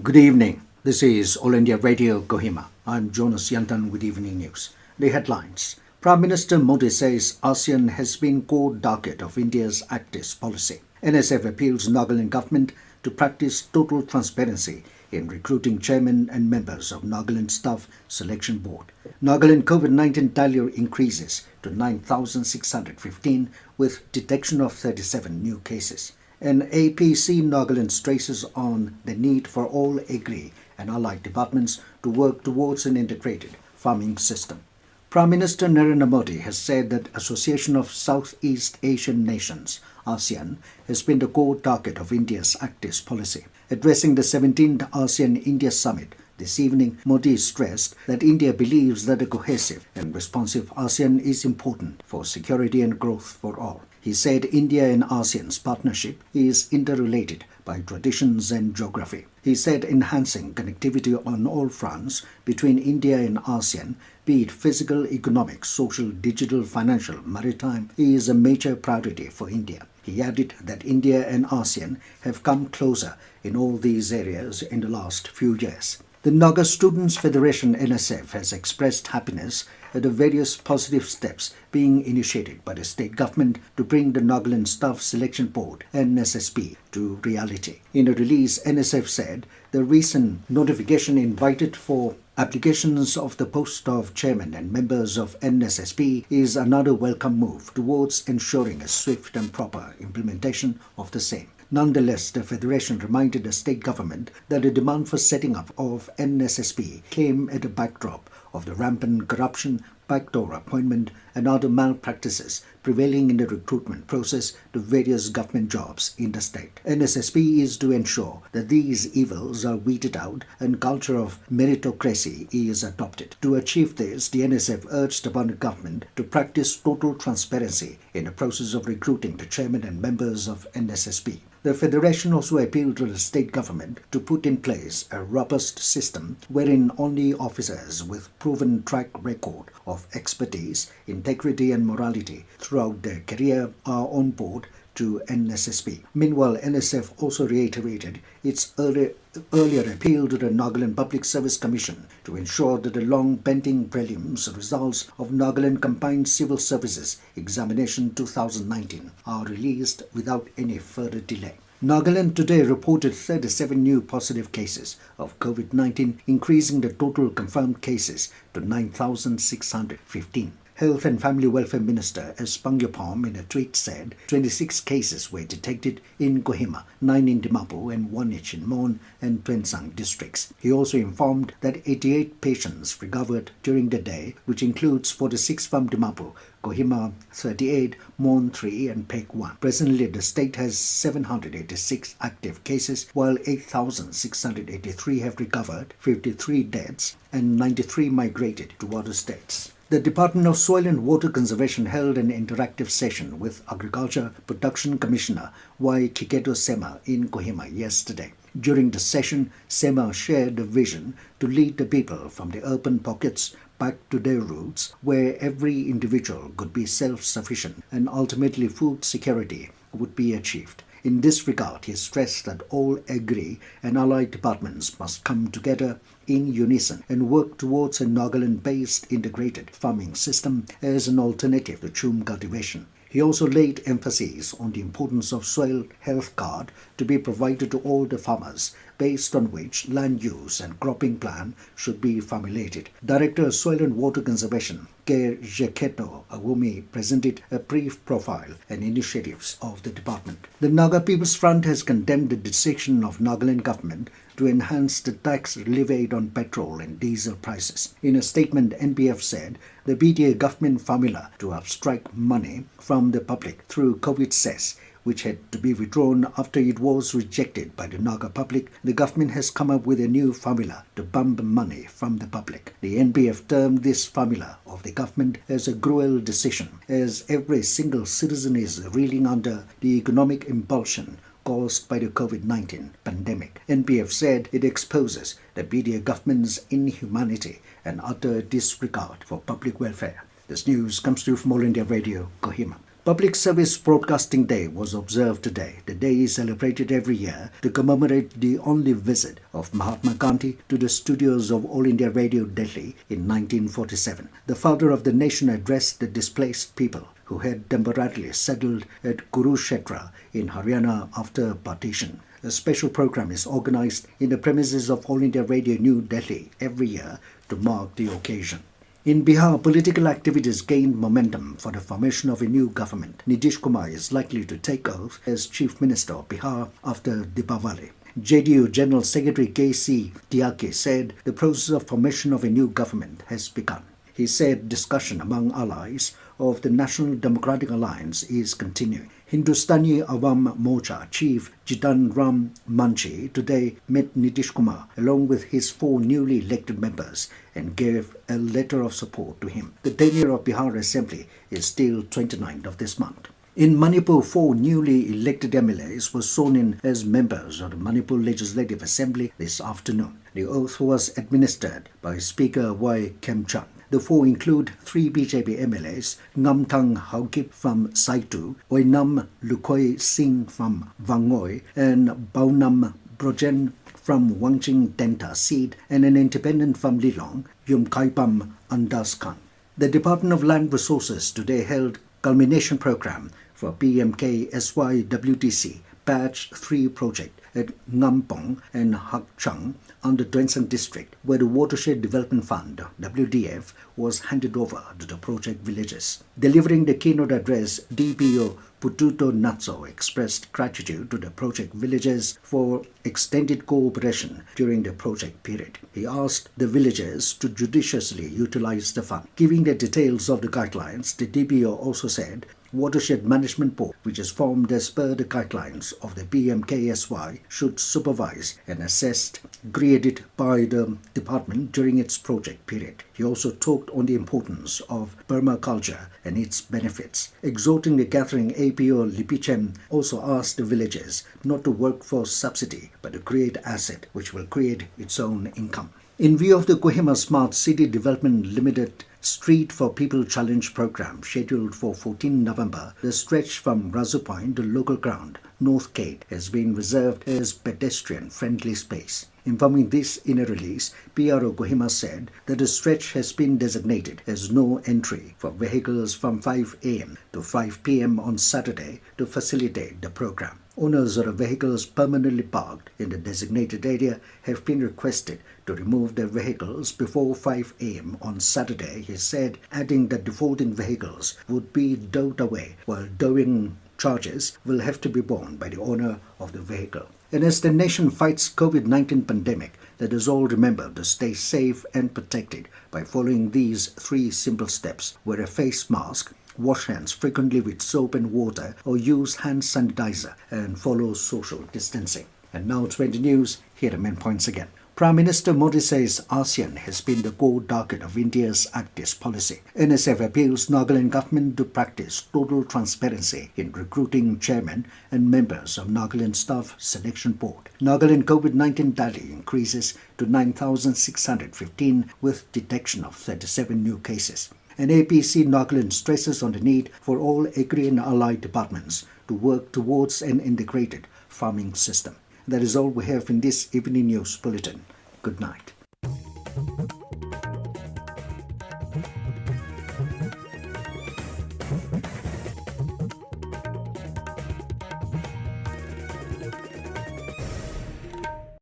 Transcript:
Good evening. This is All India Radio Kohima. I'm Jonas Yantan with Evening News. The headlines. Prime Minister Modi says ASEAN has been core target of India's Act East policy. NSF appeals Nagaland government to practice total transparency in recruiting chairmen and members of Nagaland Staff Selection Board. Nagaland COVID-19 tally increases to 9,615 with detection of 37 new cases. And APC Nagaland stresses on the need for all Agri and allied departments to work towards an integrated farming system. Prime Minister Narendra Modi has said that Association of Southeast Asian Nations, ASEAN, has been the core target of India's Act East policy. Addressing the 17th ASEAN-India Summit this evening, Modi stressed that India believes that a cohesive and responsive ASEAN is important for security and growth for all. He said India and ASEAN's partnership is interrelated by traditions and geography. He said enhancing connectivity on all fronts between India and ASEAN, be it physical, economic, social, digital, financial, maritime, is a major priority for India. He added that India and ASEAN have come closer in all these areas in the last few years. The Naga Students Federation NSF has expressed happiness at the various positive steps being initiated by the state government to bring the Nagaland Staff Selection Board (NSSB) to reality. In a release, NSF said the recent notification invited for applications of the post of chairman and members of NSSB is another welcome move towards ensuring a swift and proper implementation of the same. Nonetheless, the Federation reminded the state government that the demand for setting up of NSSB came at a backdrop of the rampant corruption, backdoor appointment and other malpractices prevailing in the recruitment process to various government jobs in the state. NSSB is to ensure that these evils are weeded out and culture of meritocracy is adopted. To achieve this, the NSF urged upon the government to practice total transparency in the process of recruiting the chairman and members of NSSB. The Federation also appealed to the state government to put in place a robust system wherein only officers with proven track record of expertise, integrity and morality throughout their career are on board to NSSB. Meanwhile, NSF also reiterated its earlier appeal to the Nagaland Public Service Commission to ensure that the long-pending prelims results of Nagaland Combined Civil Services Examination 2019 are released without any further delay. Nagaland today reported 37 new positive cases of COVID-19, increasing the total confirmed cases to 9,615. Health and Family Welfare Minister S. Pangyapom in a tweet said 26 cases were detected in Kohima, 9 in Dimapur and 1 each in Mon and Tuensang districts. He also informed that 88 patients recovered during the day, which includes 46 from Dimapur, Kohima 38, Mon 3 and Pek 1. Presently, the state has 786 active cases, while 8,683 have recovered, 53 deaths and 93 migrated to other states. The Department of Soil and Water Conservation held an interactive session with Agriculture Production Commissioner Y. Kiketo Sema in Kohima yesterday. During the session, Sema shared a vision to lead the people from the urban pockets back to their roots, where every individual could be self-sufficient and ultimately food security would be achieved. In this regard, he stressed that all Agri and allied departments must come together in unison and work towards a Nagaland-based integrated farming system as an alternative to chum cultivation. He also laid emphasis on the importance of soil health card to be provided to all the farmers, based on which land use and cropping plan should be formulated. Director of Soil and Water Conservation, K. Jeketo Awumi, presented a brief profile and initiatives of the department. The Naga People's Front has condemned the decision of Nagaland government to enhance the tax levied on petrol and diesel prices. In a statement, NPF said the BTA government formula to abstract money from the public through COVID cess, which had to be withdrawn after it was rejected by the Naga public, the government has come up with a new formula to bump money from the public. The NPF termed this formula of the government as a cruel decision, as every single citizen is reeling under the economic impulsion caused by the COVID-19 pandemic. NPF said it exposes the BTA government's inhumanity and utter disregard for public welfare. This news comes to you from All India Radio, Kohima. Public Service Broadcasting Day was observed today. The day is celebrated every year to commemorate the only visit of Mahatma Gandhi to the studios of All India Radio Delhi in 1947. The founder of the nation addressed the displaced people who had temporarily settled at Kurukshetra in Haryana after partition. A special program is organized in the premises of All India Radio New Delhi every year to mark the occasion. In Bihar, political activities gained momentum for the formation of a new government. Nitish Kumar is likely to take oath as Chief Minister of Bihar after Deepawali. JDU General Secretary K.C. Tyagi said the process of formation of a new government has begun. He said discussion among allies of the National Democratic Alliance is continuing. Hindustani Awam Morcha Chief Jitan Ram Manchi today met Nitish Kumar along with his 4 newly elected members and gave a letter of support to him. The tenure of Bihar Assembly is still 29th of this month. In Manipur, 4 newly elected MLAs were sworn in as members of the Manipur Legislative Assembly this afternoon. The oath was administered by Speaker Y. Kemchand. The 4 include 3 BJP MLAs, Ngamthang Haukip from Saitu, Oinam Lukhoi Singh from Wangoi, and Baunam Brojen from Wangching Denta seat, and an independent from Lilong, Yumkaipam Andaskan. The Department of Land Resources today held culmination program for PMK SYWTC Batch 3 project at Ngampong and Hakchang under Dwensan district, where the Watershed Development Fund, WDF, was handed over to the project villages. Delivering the keynote address, DPO Pututo Natso expressed gratitude to the project villages for extended cooperation during the project period. He asked the villagers to judiciously utilize the fund. Giving the details of the guidelines, the DPO also said Watershed Management Board, which is formed as per the guidelines of the BMKSY, should supervise and assess graded by the department during its project period. He also talked on the importance of permaculture and its benefits. Exhorting the gathering, APO Lipichem also asked the villagers not to work for subsidy but to create asset which will create its own income. In view of the Kohima Smart City Development Limited Street for People Challenge program scheduled for 14 November, the stretch from Razu Point to local ground, North Gate, has been reserved as pedestrian-friendly space. Informing this in a release, PRO Kohima said that the stretch has been designated as no entry for vehicles from 5 a.m. to 5 p.m. on Saturday to facilitate the program. Owners of the vehicles permanently parked in the designated area have been requested to remove their vehicles before 5 a.m. on Saturday, he said, adding that defaulting vehicles would be towed away, while towing charges will have to be borne by the owner of the vehicle. And as the nation fights COVID-19 pandemic, let us all remember to stay safe and protected by following these 3 simple steps. Wear a face mask, wash hands frequently with soap and water, or use hand sanitizer, and follow social distancing. And now 20 news, here are the main points again. Prime Minister Modi says ASEAN has been the core target of India's Act East policy. NSF appeals Nagaland government to practice total transparency in recruiting chairmen and members of Nagaland Staff Selection Board. Nagaland COVID-19 tally increases to 9,615 with detection of 37 new cases. And APC Nagaland stresses on the need for all Agri and allied departments to work towards an integrated farming system. That is all we have in this evening news bulletin. Good night.